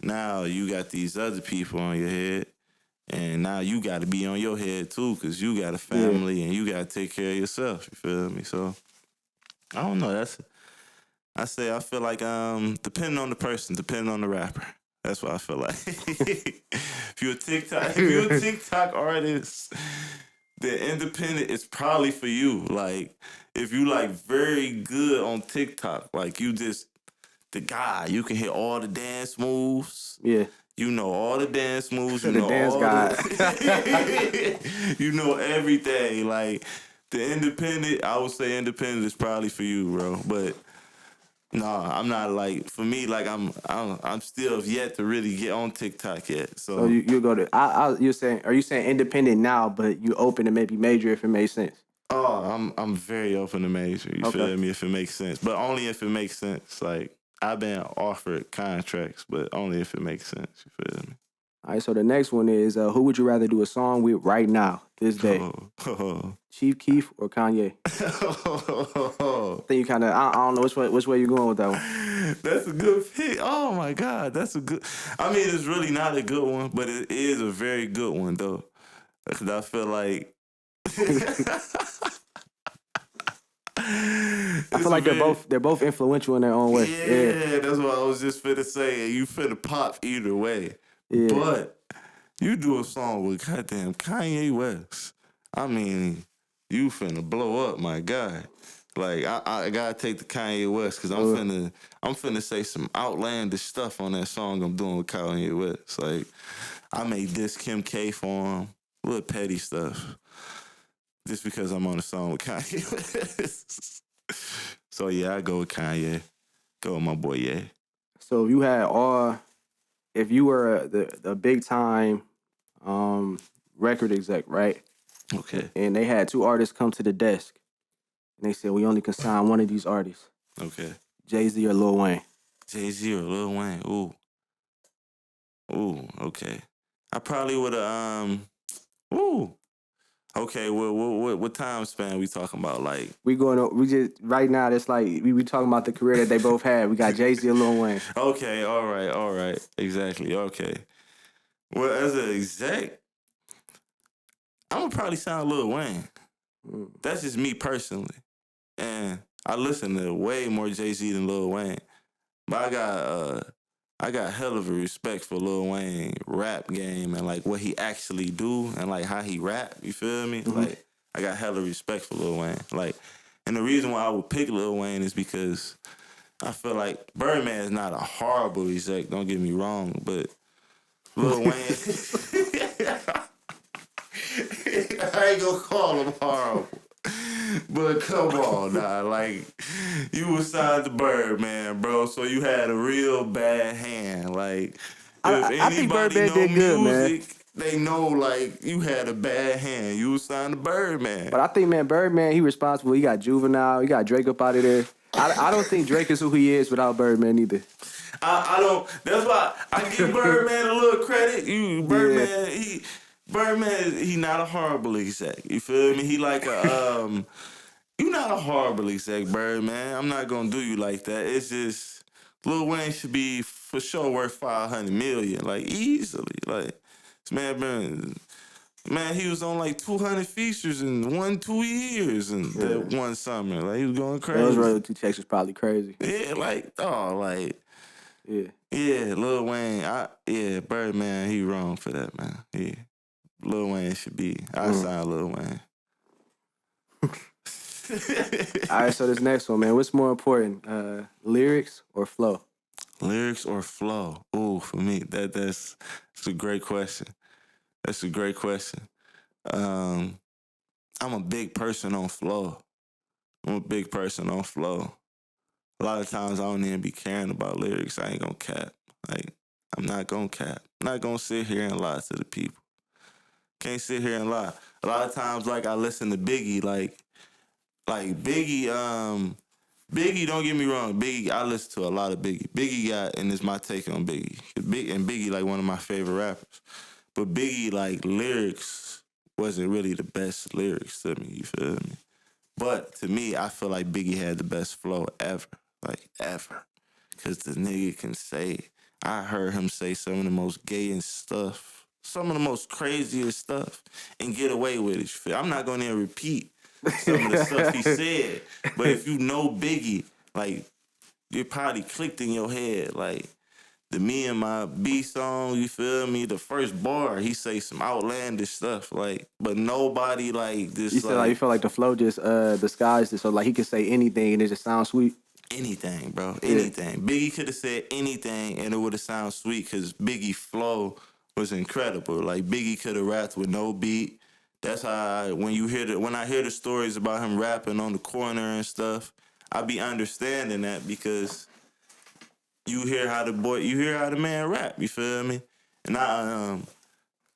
Speaker 1: now you got these other people on your head, and now you got to be on your head too because you got a family and you got to take care of yourself. You feel me? So I don't know. I feel like depending on the person, depending on the rapper. That's what I feel like. if you're a TikTok artist, the independent is probably for you. Like, if you like very good on TikTok, like you just the guy, you can hit all the dance moves.
Speaker 2: Yeah.
Speaker 1: You know all the dance moves. You
Speaker 2: The
Speaker 1: know
Speaker 2: dance
Speaker 1: all
Speaker 2: guy.
Speaker 1: the. You know everything. Like the independent, I would say independent is probably for you, bro. But no, I'm not like for me. Like I'm still yet to really get on TikTok yet.
Speaker 2: So you go to you're saying, are you saying independent now, but you open to maybe major if it makes sense?
Speaker 1: Oh, I'm very open to major. You
Speaker 2: Okay.
Speaker 1: feel me? If it makes sense, but only if it makes sense. Like I've been offered contracts, but only if it makes sense. You feel me?
Speaker 2: All right, so the next one is who would you rather do a song with right now, this day? Chief Keef or Kanye? I think you kind of, I don't know which way you're going with that one.
Speaker 1: That's a good pick. Oh my God, that's a good. I mean, it's really not a good one, but it is a very good one though, because I feel like.
Speaker 2: I feel like they're both influential in their own way.
Speaker 1: Yeah, that's what I was just finna say. You finna pop either way.
Speaker 2: Yeah.
Speaker 1: But you do a song with goddamn Kanye West. I mean, you finna blow up, my guy. Like I gotta take the Kanye West because I'm finna say some outlandish stuff on that song I'm doing with Kanye West. Like I made this Kim K for him, little petty stuff, just because I'm on a song with Kanye West. So yeah, I go with Kanye. Go with my boy, yeah.
Speaker 2: So if you were the big time record exec, right?
Speaker 1: Okay.
Speaker 2: And they had two artists come to the desk, and they said we only can sign one of these artists,
Speaker 1: Okay.
Speaker 2: Jay-Z or Lil Wayne.
Speaker 1: Jay-Z or Lil Wayne. Ooh, okay. I probably would have ooh. Okay, what time span we talking about? Like
Speaker 2: We just right now. It's like we talking about the career that they both had. We got Jay-Z and Lil Wayne.
Speaker 1: okay, all right, exactly, okay. Well, as an exec, I'm gonna probably sound Lil Wayne. That's just me personally, and I listen to way more Jay-Z than Lil Wayne. But I got hell of a respect for Lil Wayne rap game and like what he actually do and like how he rap. You feel me? Like I got hella respect for Lil Wayne. Like, and the reason why I would pick Lil Wayne is because I feel like Birdman is not a horrible exec. Don't get me wrong, but Lil Wayne. I ain't gonna call him horrible. But come on, nah, like you was signed to Birdman, bro. So you had a real bad hand. Like if
Speaker 2: I think
Speaker 1: anybody
Speaker 2: Birdman
Speaker 1: know
Speaker 2: did good, man.
Speaker 1: music, they know like you had a bad hand. You was signed to Birdman.
Speaker 2: But I think, man, Birdman, he responsible. He got Juvenile. He got Drake up out of there. I don't think Drake is who he is without Birdman either.
Speaker 1: I don't. That's why I give Birdman a little credit. Birdman, he not a horrible exec. You feel me? He like a you not a horrible exec, Birdman. I'm not gonna do you like that. It's just Lil Wayne should be for sure worth 500 million, like easily. Like this man, he was on like 200 features in 2 years and that one summer. Like he was going crazy.
Speaker 2: Those royalty checks was probably crazy.
Speaker 1: Yeah,
Speaker 2: Yeah.
Speaker 1: yeah, Lil Wayne. Birdman, he wrong for that, man. Yeah, Lil Wayne should be. I sign Lil Wayne.
Speaker 2: All right, so this next one, man. What's more important, lyrics or flow?
Speaker 1: Lyrics or flow? Ooh, for me, that's a great question. That's a great question. I'm a big person on flow. A lot of times I don't even be caring about lyrics. I ain't gonna cap. Like, I'm not gonna cap. I'm not gonna sit here and lie to the people. Can't sit here and lie. A lot of times, like, I listen to Biggie, like Biggie, Biggie, don't get me wrong, Biggie, I listen to a lot of Biggie. Biggie got, and it's my take on Biggie. Biggie, like, one of my favorite rappers. But Biggie, like, lyrics wasn't really the best lyrics to me, you feel me? But to me, I feel like Biggie had the best flow ever. Like, ever. Because the nigga can say, I heard him say some of the most gayest stuff, some of the most craziest stuff, and get away with it. You feel? I'm not going to repeat some of the stuff he said. But if you know Biggie, like, it probably clicked in your head. Like, the Me and My B song, you feel me? The first bar, he say some outlandish stuff, like, but nobody like this.
Speaker 2: You said like you feel like the flow just disguised it, so like he could say anything and it just sounds sweet.
Speaker 1: Anything, bro. Anything. Biggie could have said anything and it would have sounded sweet because Biggie flow was incredible. Like Biggie could have rapped with no beat. That's how when I hear the stories about him rapping on the corner and stuff, I be understanding that because you hear how the man rap, you feel me? And a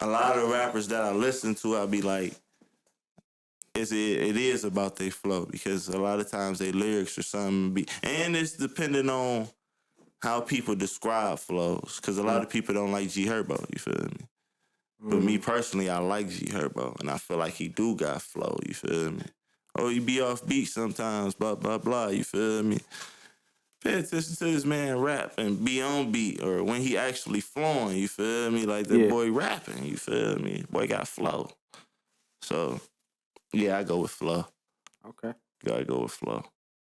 Speaker 1: lot of rappers that I listen to, I be like, it is about their flow because a lot of times their lyrics or something and it's depending on how people describe flows because a lot of people don't like G Herbo, you feel me? But me personally, I like G Herbo and I feel like he do got flow, you feel me? Oh, you be off beat sometimes, blah, blah, blah, you feel me? Pay attention to this man rap and be on beat or when he actually flowing, you feel me? Like that boy rapping, you feel me? Boy got flow. So, yeah, I go with flow.
Speaker 2: Okay.
Speaker 1: Gotta go with flow.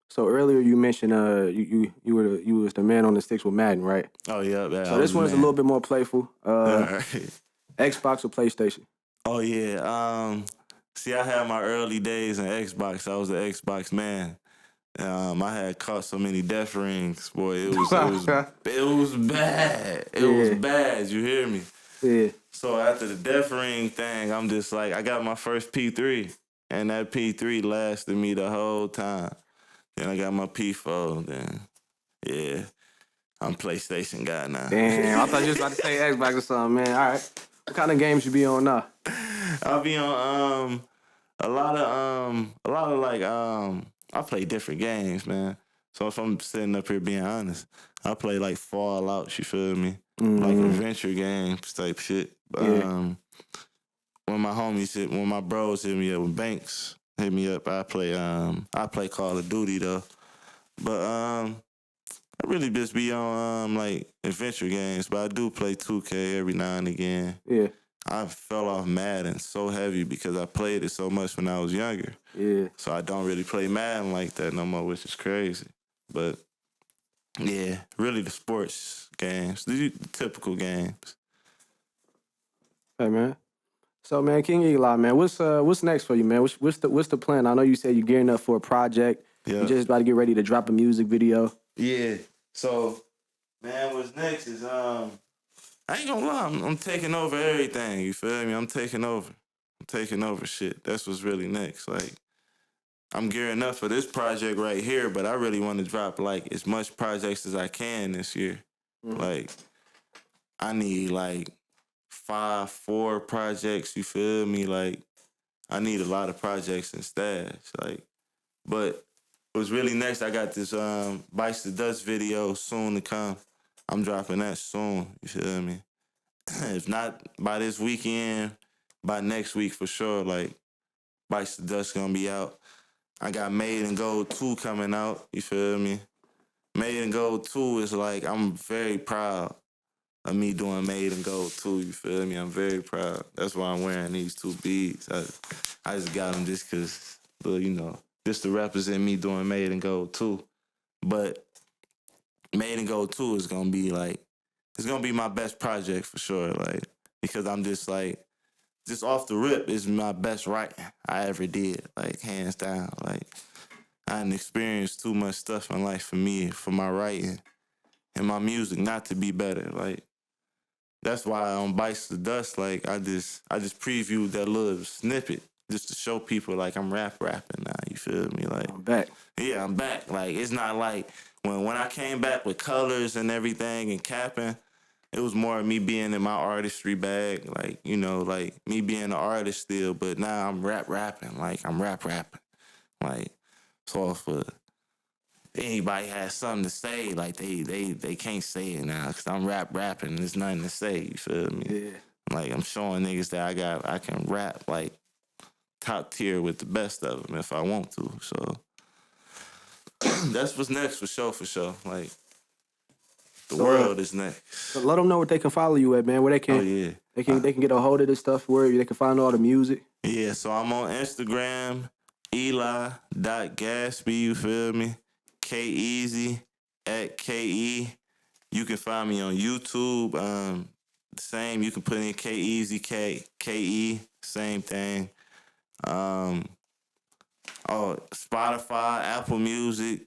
Speaker 2: So earlier you mentioned you was the man on the sticks with Madden, right?
Speaker 1: Oh yeah.
Speaker 2: So this one's a little bit more playful.
Speaker 1: Right.
Speaker 2: Xbox or PlayStation?
Speaker 1: Oh yeah. See, I had my early days in Xbox. I was the Xbox man. I had caught so many death rings, boy. It was bad. It was bad. You hear me?
Speaker 2: Yeah.
Speaker 1: So after the death ring thing, I'm just like, I got my first P3, and that P3 lasted me the whole time. Then I got my P4. Then, yeah, I'm PlayStation guy now.
Speaker 2: Damn, I thought you was about to say Xbox or something, man. All right. What kind of games you be on now?
Speaker 1: I'll be on a lot of like I play different games, man. So if I'm sitting up here being honest, I play like Fallout, you feel me? Like adventure games type shit. When my bros hit me up, when Banks hit me up, I play Call of Duty though. But I really just be on like adventure games, but I do play 2K every now and again.
Speaker 2: Yeah.
Speaker 1: I fell off Madden so heavy because I played it so much when I was younger.
Speaker 2: Yeah.
Speaker 1: So I don't really play Madden like that no more, which is crazy. But yeah, really the sports games, the typical games.
Speaker 2: Hey man. So man, King Eli, man, what's next for you, man? What's the plan? I know you said you're gearing up for a project.
Speaker 1: Yeah.
Speaker 2: You're just about to get ready to drop a music video.
Speaker 1: Yeah. So, man, what's next is I ain't gonna lie, I'm taking over everything. You feel me? I'm taking over taking over shit. That's what's really next. Like, I'm gearing up for this project right here, but I really want to drop like as much projects as I can this year. Like, I need like 4 projects, you feel me? Like, I need a lot of projects and stash. Like, but what's really next, I got this Bites the Dust video soon to come. I'm dropping that soon, you feel me? If not by this weekend, by next week for sure, like, Bites the Dust gonna be out. I got Made in Gold 2 coming out, you feel me? Made in Gold 2 is like, I'm very proud of me doing Made in Gold 2, you feel me? I'm very proud. That's why I'm wearing these 2 beads. I just got them just because, you know, just to represent me doing Made in Gold 2. But Made in Gold 2 is going to be like, it's going to be my best project for sure, like, because I'm just like, just off the rip is my best writing I ever did, like, hands down. Like, I didn't experience too much stuff in life for me, for my writing and my music not to be better. Like, that's why on Bites the Dust, like, I just previewed that little snippet just to show people, like, I'm rapping now, you feel me? Like,
Speaker 2: I'm back.
Speaker 1: Yeah, I'm back. Like, it's not like when I came back with colors and everything and capping, it was more of me being in my artistry bag, like, you know, like, me being an artist still, but now I'm rapping. Like, I'm rapping. Like, so if anybody has something to say, like, they can't say it now because I'm rapping. There's nothing to say, you feel me?
Speaker 2: Yeah.
Speaker 1: Like, I'm showing niggas that I can rap, like, top tier with the best of them if I want to, so that's what's next for sure. Like, the world is next.
Speaker 2: So let them know where they can follow you at, man. Where they can,
Speaker 1: Oh, yeah.
Speaker 2: they can get a hold of this stuff. Where they can find all the music.
Speaker 1: Yeah, so I'm on Instagram, Eli.Gaspy, you feel me? K-Easy at K-E. You can find me on YouTube. Same, you can put in K-Easy, K-E, same thing. Spotify, Apple Music.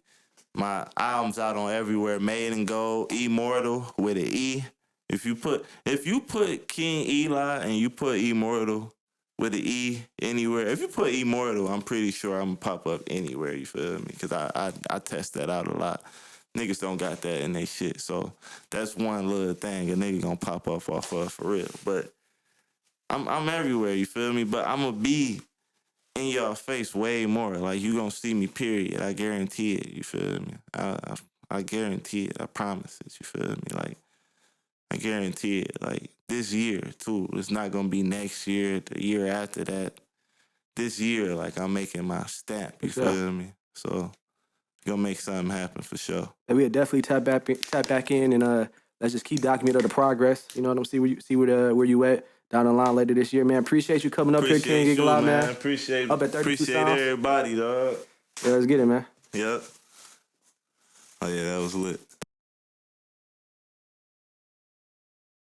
Speaker 1: My album's out on everywhere. Made in Gold, Immortal with an E. If you put King Eli and you put Immortal with an E anywhere, if you put Immortal, I'm pretty sure I'm gonna pop up anywhere, you feel me? Because I test that out a lot. Niggas don't got that in they shit. So that's one little thing a nigga gonna pop up off of for real. But I'm everywhere, you feel me? But I'm gonna be in your face way more. Like, you gonna see me, period. I guarantee it, you feel me? I guarantee it. I promise it, you feel me? Like, I guarantee it. Like, this year, too. It's not gonna be next year, the year after that. This year, like, I'm making my stamp, you feel me? So, gonna make something happen for sure.
Speaker 2: And we'll definitely tap back in and let's just keep documenting the progress. You know what I'm saying? See where you at down the line later this year, man. Appreciate you coming up here, King Eli, man.
Speaker 1: Appreciate
Speaker 2: up at 32
Speaker 1: appreciate
Speaker 2: Sounds.
Speaker 1: everybody, dog.
Speaker 2: Yeah, let's get it, man.
Speaker 1: Yep. Oh yeah, that was lit.